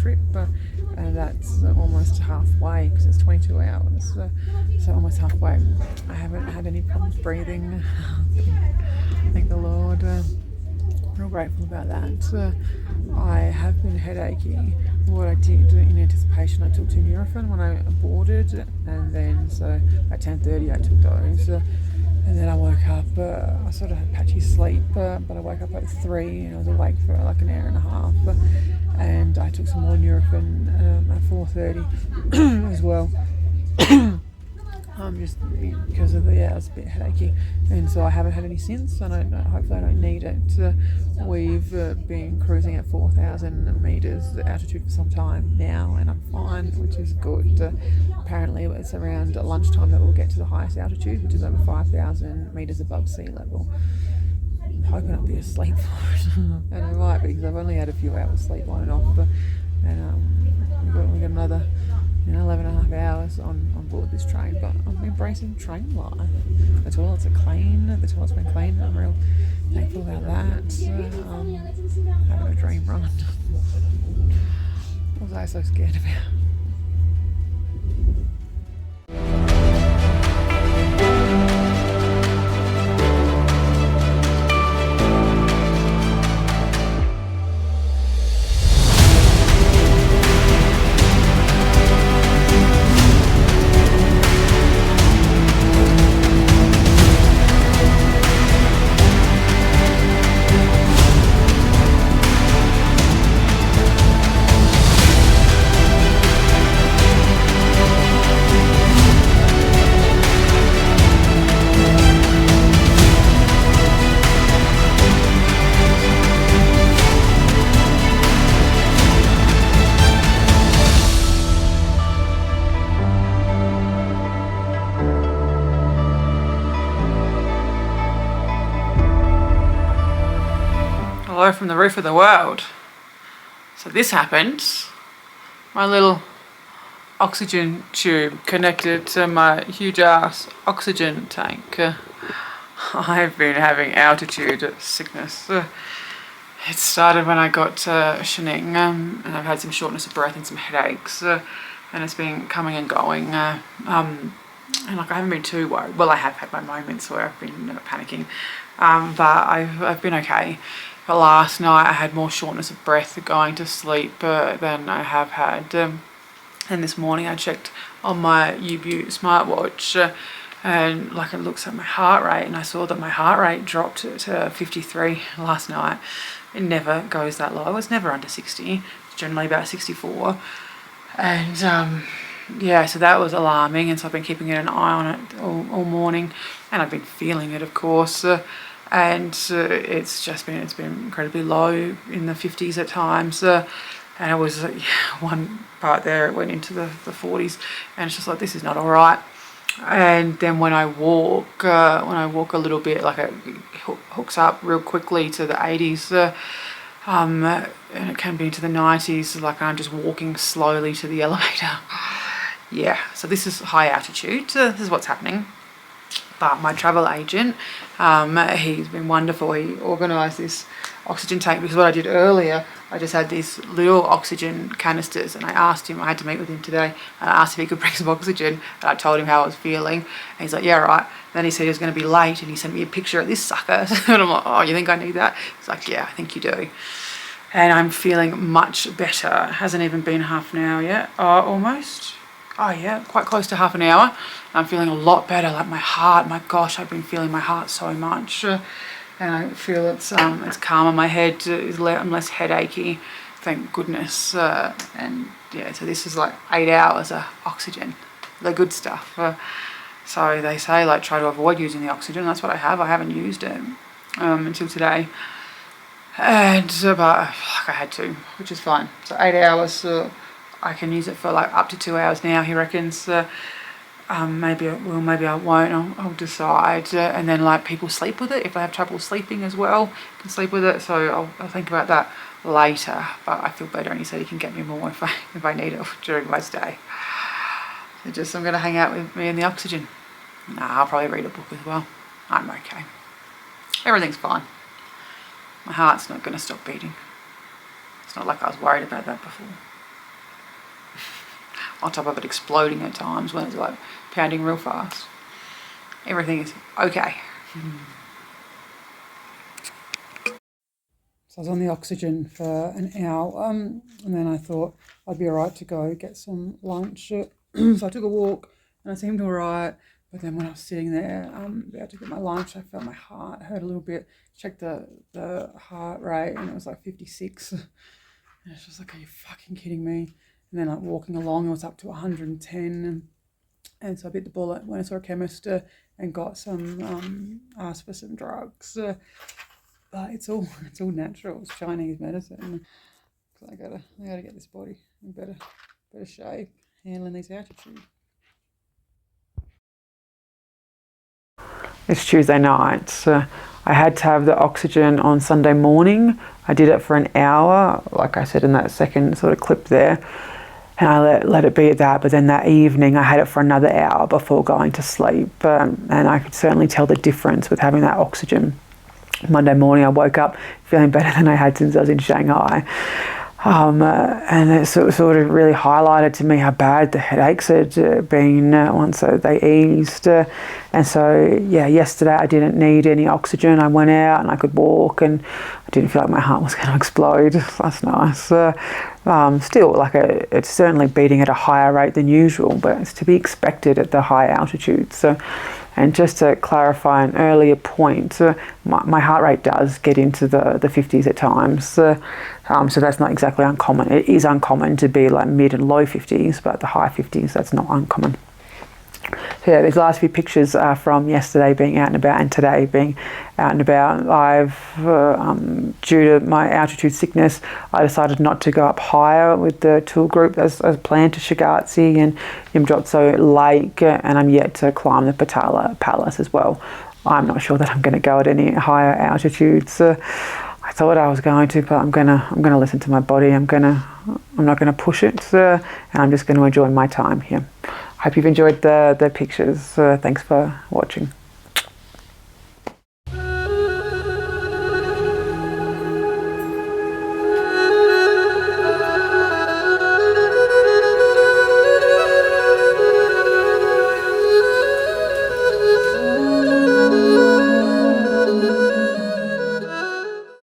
trip, and that's almost halfway because it's 22 hours, so almost halfway. I haven't had any problems breathing. Thank the Lord. Real grateful about that. I have been headachy. What I did in anticipation, I took 2 Nurofen when I boarded, and then so at 10:30 I took those. And then I woke up, I sort of had patchy sleep, but I woke up at 3 and I was awake for like an hour and a half. And I took some more Nurofen at 4:30 as well. Just because of I was a bit headachy, and so I haven't had any since, and hopefully I don't need it. We've been cruising at 4,000 meters altitude for some time now, and I'm fine, which is good. Apparently it's around lunchtime that we'll get to the highest altitude, which is over 5,000 meters above sea level. I'm hoping I'll be asleep for it, and I might be because I've only had a few hours sleep on and off, and we got another 11 and a half hours on board this train, but I'm embracing train life. The toilets are clean, the toilet's been clean, I'm real thankful about that. Having a dream run. What was I so scared about? Hello from the roof of the world. So this happened. My little oxygen tube connected to my huge ass oxygen tank. I've been having altitude sickness. It started when I got to Xining, and I've had some shortness of breath and some headaches, and it's been coming and going. And like I haven't been too worried. Well, I have had my moments where I've been panicking, but I've been okay. But last night I had more shortness of breath going to sleep than I have had. And this morning I checked on my U-Butte smartwatch, and like it looks at my heart rate, and I saw that my heart rate dropped to 53 last night. It never goes that low. It's never under 60. It's generally about 64. And yeah, so that was alarming, and so I've been keeping an eye on it all morning, and I've been feeling it, of course. And it's been incredibly low in the 50s at times, and it was one part there it went into the 40s, and it's just like, this is not all right. And then when I walk a little bit, like it hooks up real quickly to the 80s, and it can be into the 90s, like I'm just walking slowly to the elevator. Yeah, so this is high altitude, this is what's happening. But my travel agent, he's been wonderful. He organised this oxygen tank, because what I did earlier, I just had these little oxygen canisters, and I asked him, I had to meet with him today, and I asked if he could bring some oxygen, and I told him how I was feeling, and he's like, yeah, right. Then he said he was going to be late, and he sent me a picture of this sucker, and I'm like, oh, you think I need that? He's like, yeah, I think you do. And I'm feeling much better. It hasn't even been half an hour yet, almost. Oh yeah, quite close to half an hour. I'm feeling a lot better. Like my heart, my gosh, I've been feeling my heart so much, and I feel it's calmer. My head I'm less headachy, thank goodness. And yeah, so this is like 8 hours of oxygen, the good stuff. So they say like try to avoid using the oxygen. That's what I have. I haven't used it until today, and but like I had to, which is fine. So 8 hours. I can use it for like up to 2 hours now, he reckons. Maybe I will, maybe I won't, I'll decide. And then like people sleep with it, if they have trouble sleeping as well, can sleep with it, so I'll think about that later. But I feel better, and he said he can get me more if I need it during my stay. So I'm going to hang out with me in the oxygen. I'll probably read a book as well. I'm okay. Everything's fine. My heart's not going to stop beating. It's not like I was worried about that before. on top of it exploding at times when it's like pounding real fast. Everything is okay. So I was on the oxygen for an hour, and then I thought I'd be alright to go get some lunch. So I took a walk and I seemed alright, but then when I was sitting there about to get my lunch, I felt my heart hurt a little bit. Checked the heart rate and it was like 56. And it's just like, are you fucking kidding me? And then like walking along, it was up to 110. And so I bit the bullet, went and saw a chemist and got some, asked for some drugs. But it's all natural. It's Chinese medicine. So I gotta get this body in better shape, handling these altitudes. It's Tuesday night. So I had to have the oxygen on Sunday morning. I did it for an hour, like I said in that second sort of clip there. And I let it be at that, but then that evening I had it for another hour before going to sleep. And I could certainly tell the difference with having that oxygen. Monday morning I woke up feeling better than I had since I was in Shanghai. And it sort of really highlighted to me how bad the headaches had been once they eased. And so, yeah, yesterday I didn't need any oxygen. I went out and I could walk and I didn't feel like my heart was going to explode. That's nice. Still, like it's certainly beating at a higher rate than usual, but it's to be expected at the high altitude. So, and just to clarify an earlier point, my heart rate does get into the 50s at times. So that's not exactly uncommon. It is uncommon to be like mid and low 50s, but the high 50s, that's not uncommon. So yeah, these last few pictures are from yesterday being out and about and today being out and about. I've, due to my altitude sickness, I decided not to go up higher with the tour group as planned to Shigatse and Yamjotso Lake, and I'm yet to climb the Patala Palace as well. I'm not sure that I'm going to go at any higher altitudes. I thought I was going to, but I'm gonna listen to my body. I'm not gonna push it, and I'm just going to enjoy my time here. Hope you've enjoyed the pictures. Thanks for watching.